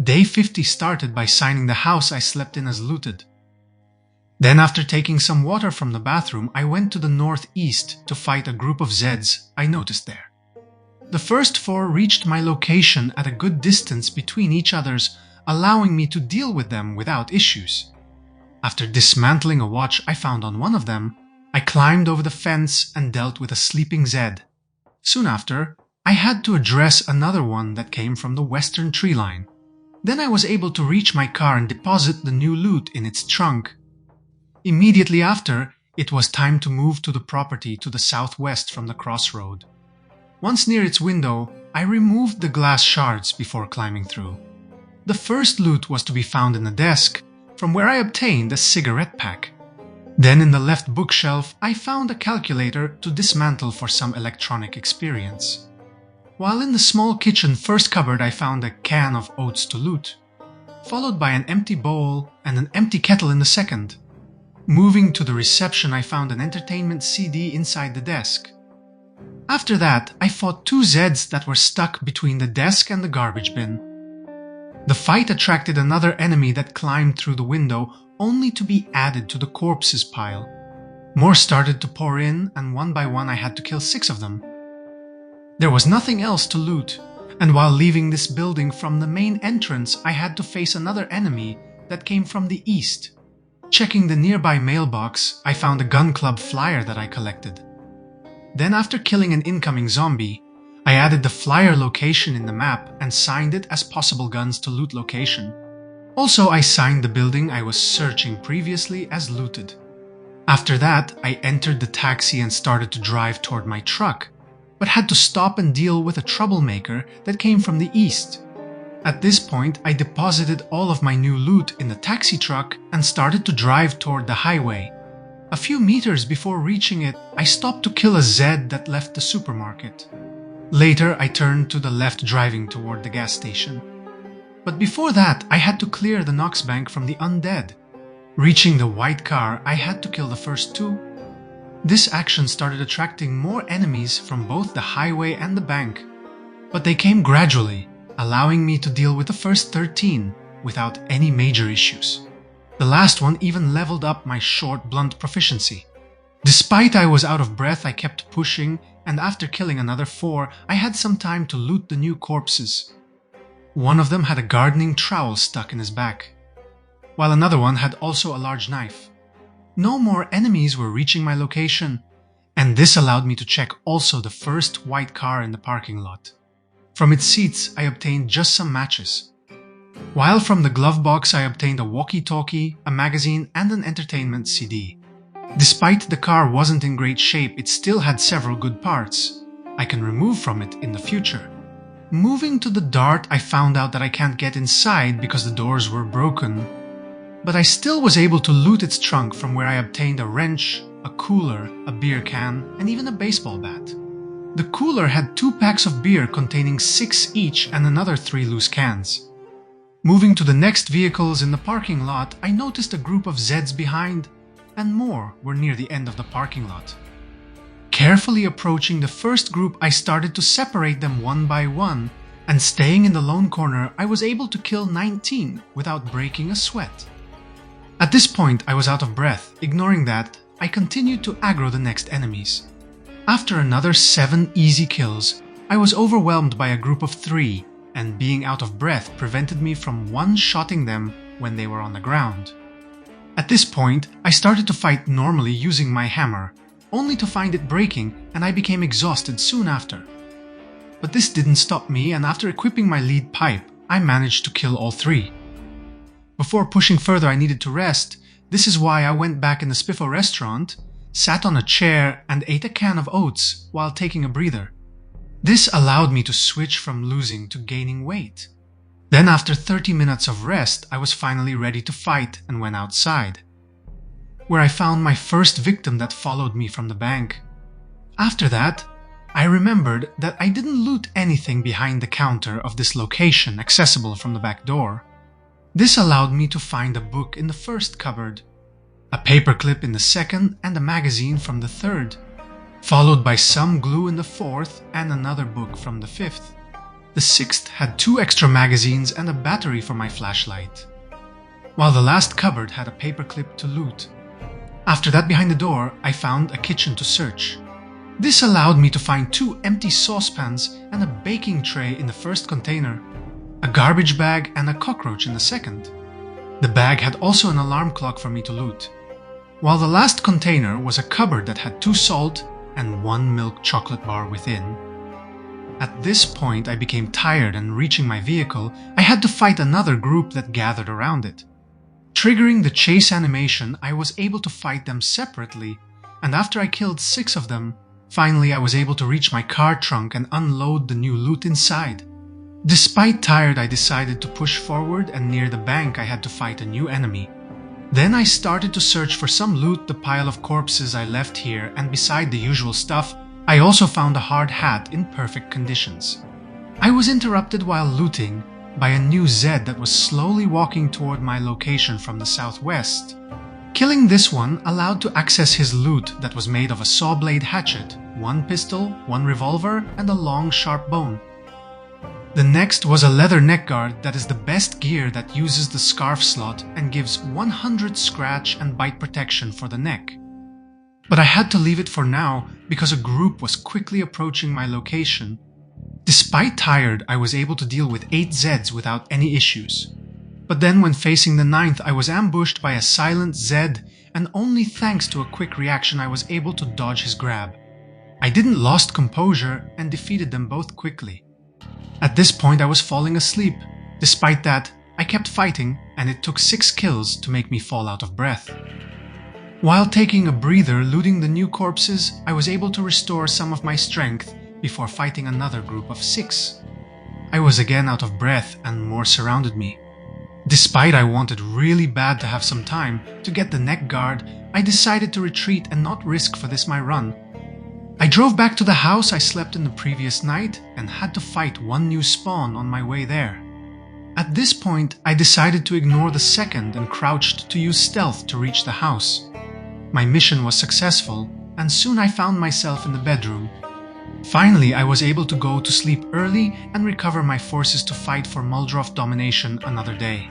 Day 50 started by signing the house I slept in as looted. Then after taking some water from the bathroom, I went to the northeast to fight a group of Zeds I noticed there. The first 4 reached my location at a good distance between each others, allowing me to deal with them without issues. After dismantling a watch I found on one of them, I climbed over the fence and dealt with a sleeping Zed. Soon after, I had to address another one that came from the western tree line. Then I was able to reach my car and deposit the new loot in its trunk. Immediately after, it was time to move to the property to the southwest from the crossroad. Once near its window, I removed the glass shards before climbing through. The first loot was to be found in the desk, from where I obtained a cigarette pack. Then in the left bookshelf, I found a calculator to dismantle for some electronic experience. While in the small kitchen first cupboard, I found a can of oats to loot, followed by an empty bowl and an empty kettle in the second. Moving to the reception, I found an entertainment CD inside the desk. After that, I fought 2 Zeds that were stuck between the desk and the garbage bin. The fight attracted another enemy that climbed through the window, only to be added to the corpses pile. More started to pour in, and one by one I had to kill 6 of them. There was nothing else to loot, and while leaving this building from the main entrance, I had to face another enemy that came from the east. Checking the nearby mailbox, I found a gun club flyer that I collected. Then after killing an incoming zombie, I added the flyer location in the map and signed it as possible guns to loot location. Also, I signed the building I was searching previously as looted. After that, I entered the taxi and started to drive toward my truck, but had to stop and deal with a troublemaker that came from the east. At this point, I deposited all of my new loot in the taxi truck and started to drive toward the highway. A few meters before reaching it, I stopped to kill a Zed that left the supermarket. Later, I turned to the left driving toward the gas station. But before that, I had to clear the Knox Bank from the undead. Reaching the white car, I had to kill the first 2. This action started attracting more enemies from both the highway and the bank, but they came gradually, allowing me to deal with the first 13 without any major issues. The last one even leveled up my short blunt proficiency. Despite I was out of breath, I kept pushing, and after killing another 4, I had some time to loot the new corpses. One of them had a gardening trowel stuck in his back, while another one had also a large knife. No more enemies were reaching my location, and this allowed me to check also the first white car in the parking lot. From its seats, I obtained just some matches. While from the glove box, I obtained a walkie-talkie, a magazine, and an entertainment CD. Despite the car wasn't in great shape, it still had several good parts I can remove from it in the future. Moving to the Dart, I found out that I can't get inside because the doors were broken, but I still was able to loot its trunk, from where I obtained a wrench, a cooler, a beer can, and even a baseball bat. The cooler had 2 packs of beer containing 6 each and another 3 loose cans. Moving to the next vehicles in the parking lot, I noticed a group of Zeds behind, and more were near the end of the parking lot. Carefully approaching the first group, I started to separate them one by one, and staying in the lone corner, I was able to kill 19 without breaking a sweat. At this point, I was out of breath. Ignoring that, I continued to aggro the next enemies. After another 7 easy kills, I was overwhelmed by a group of 3, and being out of breath prevented me from one-shotting them when they were on the ground. At this point, I started to fight normally using my hammer, only to find it breaking, and I became exhausted soon after. But this didn't stop me, and after equipping my lead pipe, I managed to kill all 3. Before pushing further, I needed to rest. This is why I went back in the Spiffo restaurant, sat on a chair, and ate a can of oats while taking a breather. This allowed me to switch from losing to gaining weight. Then after 30 minutes of rest, I was finally ready to fight and went outside, where I found my first victim that followed me from the bank. After that, I remembered that I didn't loot anything behind the counter of this location accessible from the back door. This allowed me to find a book in the first cupboard, a paperclip in the second, and a magazine from the third, followed by some glue in the fourth and another book from the fifth. The sixth had 2 extra magazines and a battery for my flashlight, while the last cupboard had a paperclip to loot. After that, behind the door, I found a kitchen to search. This allowed me to find 2 empty saucepans and a baking tray in the first container, a garbage bag and a cockroach in the second. The bag had also an alarm clock for me to loot, while the last container was a cupboard that had 2 salt and 1 milk chocolate bar within. At this point, I became tired, and reaching my vehicle, I had to fight another group that gathered around it. Triggering the chase animation, I was able to fight them separately, and after I killed 6 of them, finally I was able to reach my car trunk and unload the new loot inside. Despite tired, I decided to push forward, and near the bank I had to fight a new enemy. Then I started to search for some loot, the pile of corpses I left here, and beside the usual stuff, I also found a hard hat in perfect conditions. I was interrupted while looting by a new Zed that was slowly walking toward my location from the southwest. Killing this one allowed to access his loot that was made of a saw blade hatchet, 1 pistol, 1 revolver, and a long sharp bone. The next was a leather neckguard that is the best gear that uses the scarf slot and gives 100 scratch and bite protection for the neck. But I had to leave it for now because a group was quickly approaching my location. Despite tired, I was able to deal with 8 Zeds without any issues. But then when facing the 9th, I was ambushed by a silent Zed, and only thanks to a quick reaction I was able to dodge his grab. I didn't lose composure and defeated them both quickly. At this point I was falling asleep. Despite that, I kept fighting, and it took 6 kills to make me fall out of breath. While taking a breather looting the new corpses, I was able to restore some of my strength before fighting another group of 6. I was again out of breath and more surrounded me. Despite I wanted really bad to have some time to get the neck guard, I decided to retreat and not risk for this my run. I drove back to the house I slept in the previous night and had to fight 1 new spawn on my way there. At this point, I decided to ignore the second and crouched to use stealth to reach the house. My mission was successful, and soon I found myself in the bedroom. Finally, I was able to go to sleep early and recover my forces to fight for Muldroth domination another day.